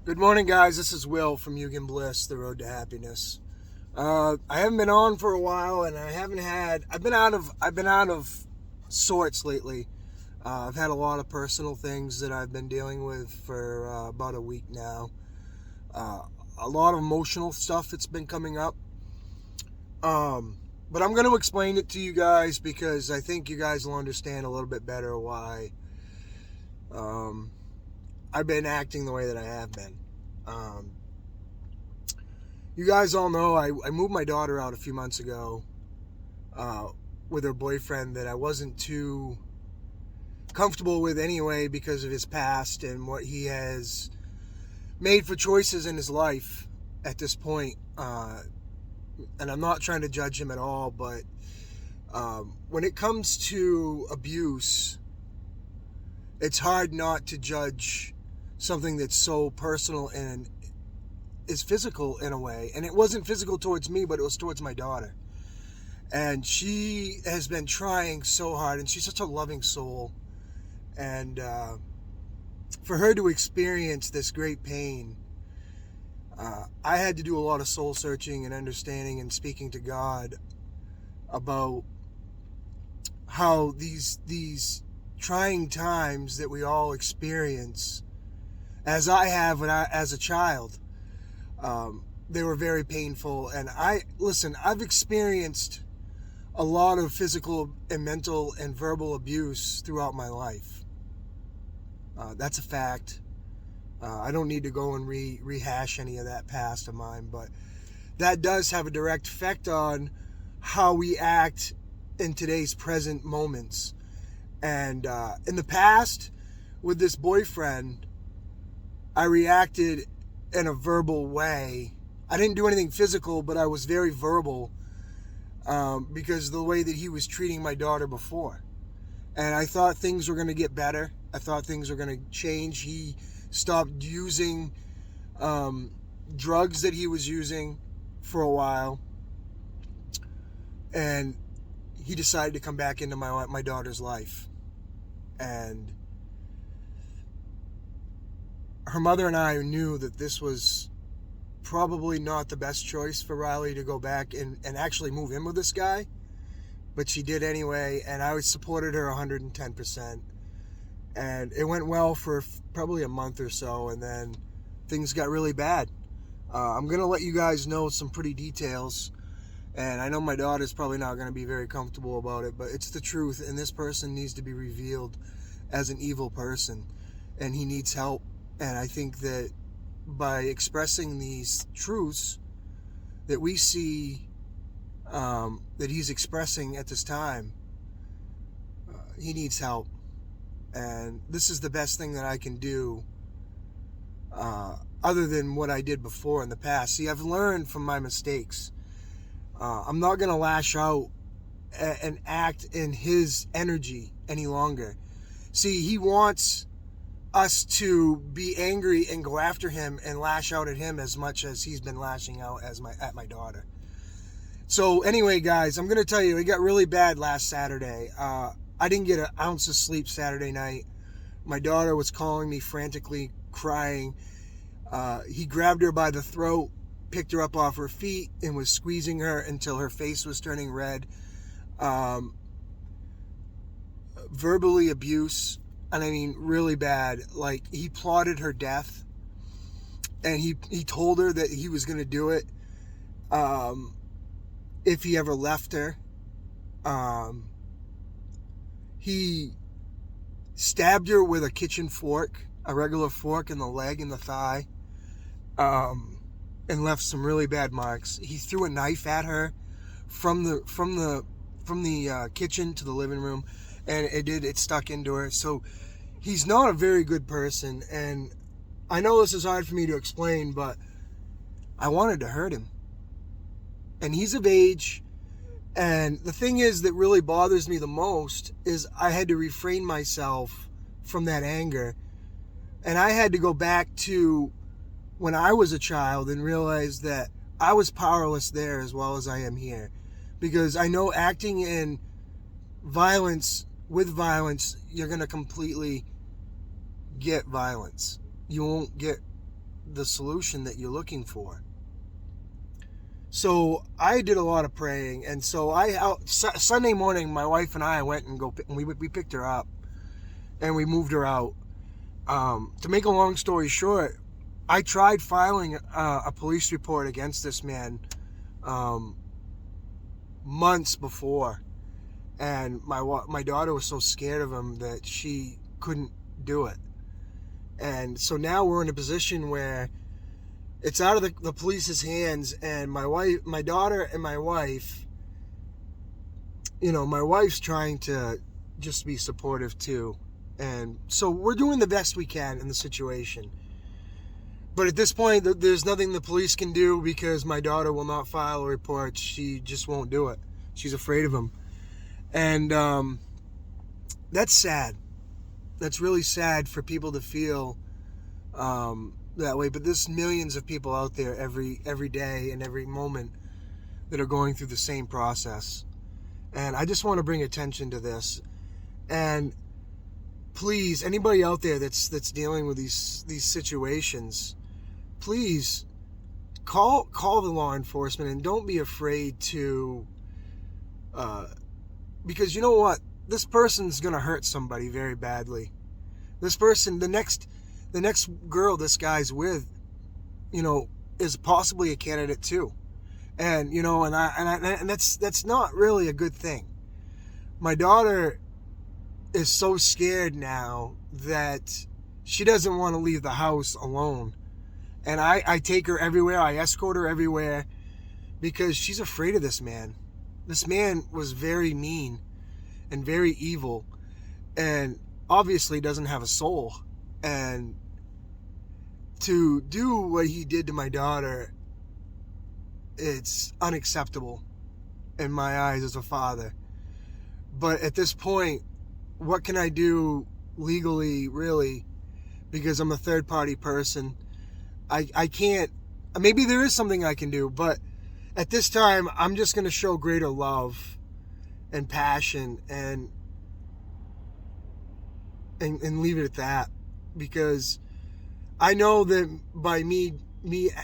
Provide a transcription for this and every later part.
Good morning, guys. This is Will from Yugen Bliss, The Road to Happiness. I haven't been on for a while, and I've been out of sorts lately. I've had a lot of personal things that I've been dealing with for about a week now. Uh, a lot of emotional stuff that's been coming up. But I'm going to explain it to you guys because I think you guys will understand a little bit better why um, I've been acting the way that I have been. Um, you guys all know I moved my daughter out a few months ago uh, with her boyfriend that I wasn't too comfortable with anyway because of his past and what he has made for choices in his life at this point. And I'm not trying to judge him at all, but when it comes to abuse, it's hard not to judge something that's so personal and is physical in a way. And it wasn't physical towards me, but it was towards my daughter. And she has been trying so hard, and she's such a loving soul. And for her to experience this great pain, I had to do a lot of soul searching and understanding and speaking to God about how these trying times that we all experience, as I have as a child, they were very painful. And I've experienced a lot of physical and mental and verbal abuse throughout my life. That's a fact. I don't need to go and rehash any of that past of mine, but that does have a direct effect on how we act in today's present moments. And in the past, with this boyfriend, I reacted in a verbal way. I didn't do anything physical, but I was very verbal because of the way that he was treating my daughter before. And I thought things were going to get better. I thought things were going to change. He stopped using drugs that he was using for a while. And he decided to come back into my daughter's life. And her mother and I knew that this was probably not the best choice for Riley to go back and actually move in with this guy. But she did anyway, and I supported her 110%. And it went well for probably a month or so, and then things got really bad. I'm going to let you guys know some pretty details, and I know my daughter's probably not going to be very comfortable about it, but it's the truth, and this person needs to be revealed as an evil person, and he needs help. And I think that by expressing these truths that we see that he's expressing at this time, he needs help. And this is the best thing that I can do other than what I did before in the past. See, I've learned from my mistakes. I'm not going to lash out and act in his energy any longer. See, he wants us to be angry and go after him and lash out at him as much as he's been lashing out at my daughter. So anyway, guys, I'm going to tell you, it got really bad last Saturday. I didn't get an ounce of sleep Saturday night. My daughter was calling me frantically, crying. He grabbed her by the throat, picked her up off her feet, and was squeezing her until her face was turning red. Verbally abuse, and I mean really bad. Like, he plotted her death, and he told her that he was going to do it if he ever left her. He stabbed her with a kitchen fork, a regular fork, in the leg and the thigh, and left some really bad marks. He threw a knife at her from the kitchen to the living room, and it stuck into her. So he's not a very good person, and I know this is hard for me to explain, but I wanted to hurt him. And he's of age. And the thing is that really bothers me the most is I had to refrain myself from that anger. And I had to go back to when I was a child and realize that I was powerless there as well as I am here. Because I know acting in violence, with violence, you're going to completely get violence. You won't get the solution that you're looking for. So I did a lot of praying, and so Sunday morning, my wife and I went and we picked her up, and we moved her out. To make a long story short, I tried filing a police report against this man months before, and my daughter was so scared of him that she couldn't do it. And so now we're in a position where it's out of the police's hands, and my daughter and my wife, my wife's trying to just be supportive too. And so we're doing the best we can in the situation. But at this point, there's nothing the police can do because my daughter will not file a report. She just won't do it. She's afraid of him. And that's sad. That's really sad for people to feel that way. But there's millions of people out there every day and every moment that are going through the same process. And I just want to bring attention to this. And please, anybody out there that's dealing with these situations, please call the law enforcement, and don't be afraid to, because you know what? This person's going to hurt somebody very badly. This person, the next girl this guy's with, is possibly a candidate too. And, and that's not really a good thing. My daughter is so scared now that she doesn't want to leave the house alone. And I take her everywhere. I escort her everywhere because she's afraid of this man. This man was very mean and very evil, and obviously doesn't have a soul. And to do what he did to my daughter, it's unacceptable in my eyes as a father. But at this point, what can I do legally, really? Because I'm a third-party person. I can't. Maybe there is something I can do, but at this time, I'm just going to show greater love and passion and leave it at that. Because I know that by me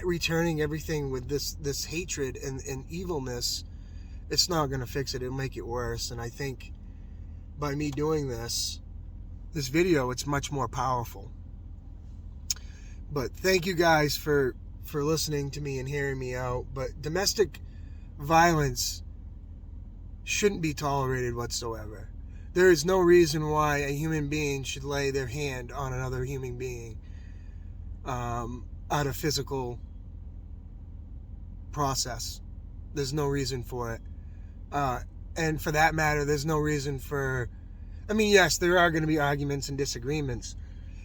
returning everything with this hatred and evilness, it's not going to fix it. It'll make it worse. And I think by me doing this video, it's much more powerful. But thank you guys for listening to me and hearing me out. But domestic violence shouldn't be tolerated whatsoever. There is no reason why a human being should lay their hand on another human being out of physical process. There's no reason for it. And for that matter, there's no reason for... yes, there are going to be arguments and disagreements,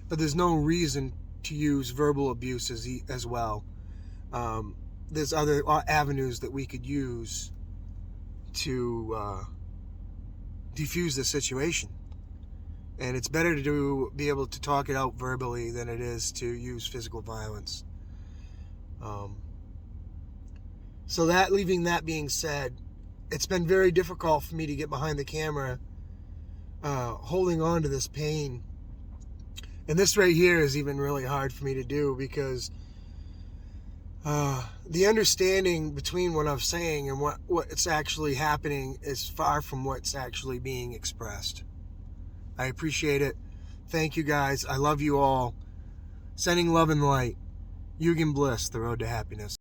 but there's no reason to use verbal abuse as well. There's other avenues that we could use to defuse the situation. And it's better to be able to talk it out verbally than it is to use physical violence. So leaving that being said, it's been very difficult for me to get behind the camera, holding on to this pain. And this right here is even really hard for me to do because the understanding between what I'm saying and what's actually happening is far from what's actually being expressed. I appreciate it. Thank you guys. I love you all. Sending love and light. Yugen Bliss, the road to happiness.